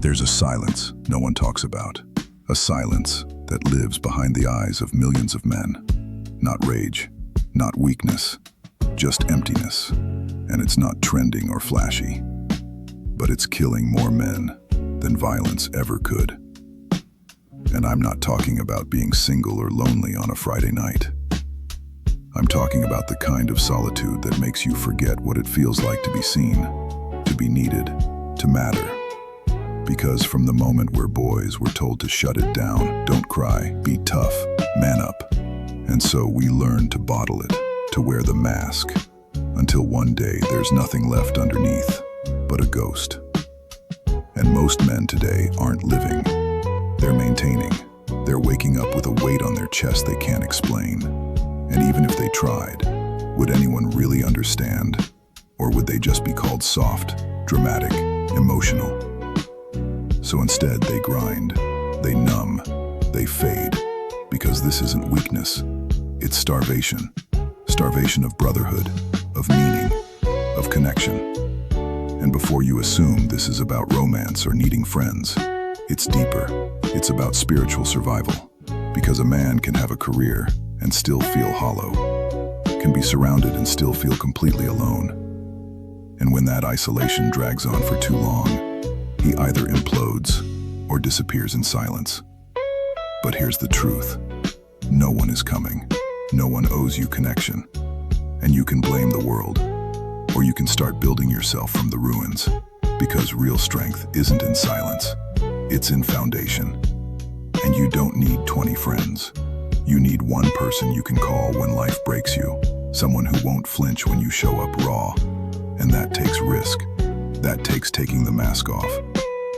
There's a silence no one talks about. A silence that lives behind the eyes of millions of men. Not rage, not weakness, just emptiness. And it's not trending or flashy, but it's killing more men than violence ever could. And I'm not talking about being single or lonely on a Friday night. I'm talking about the kind of solitude that makes you forget what it feels like to be seen, to be needed, to matter. Because from the moment we're boys, we're told to shut it down, don't cry, be tough, man up. And so we learn to bottle it, to wear the mask, until one day there's nothing left underneath but a ghost. And most men today aren't living, they're maintaining. They're waking up with a weight on their chest they can't explain. And even if they tried, would anyone really understand? Or would they just be called soft, dramatic, emotional? So instead they grind, they numb, they fade, because this isn't weakness, it's starvation. Starvation of brotherhood, of meaning, of connection. And before you assume this is about romance or needing friends, it's deeper. It's about spiritual survival. Because a man can have a career and still feel hollow, can be surrounded and still feel completely alone. And when that isolation drags on for too long, he either implodes or disappears in silence. But here's the truth. No one is coming. No one owes you connection. And you can blame the world, or you can start building yourself from the ruins. Because real strength isn't in silence, it's in foundation. And you don't need 20 friends. You need one person you can call when life breaks you. Someone who won't flinch when you show up raw. And that takes risk. That takes taking the mask off.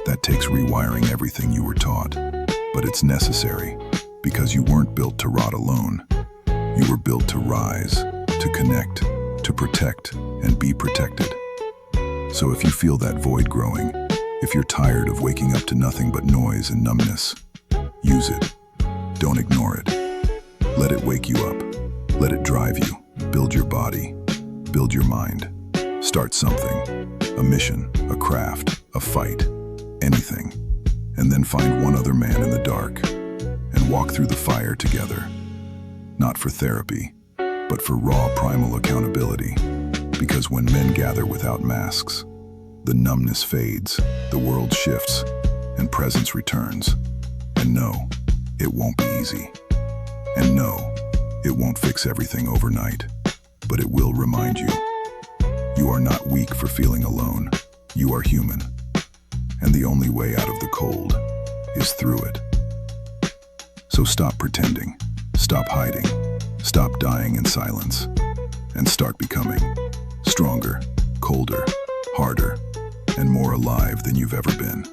That takes rewiring everything you were taught. But it's necessary, because you weren't built to rot alone. You were built to rise, to connect, to protect, and be protected. So if you feel that void growing, if you're tired of waking up to nothing but noise and numbness, use it. Don't ignore it. Let it wake you up. Let it drive you. Build your body. Build your mind. Start something. A mission, a craft, a fight, anything. And then find one other man in the dark and walk through the fire together. Not for therapy, but for raw primal accountability. Because when men gather without masks, the numbness fades, the world shifts, and presence returns. And no, it won't be easy. And no, it won't fix everything overnight, but it will remind you. You are not weak for feeling alone. You are human. And the only way out of the cold is through it. So stop pretending, stop hiding, stop dying in silence, and start becoming stronger, colder, harder, and more alive than you've ever been.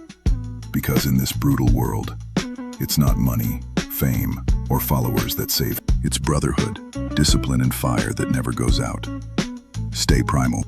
Because in this brutal world, it's not money, fame, or followers that save. It's brotherhood, discipline, and fire that never goes out. Stay primal.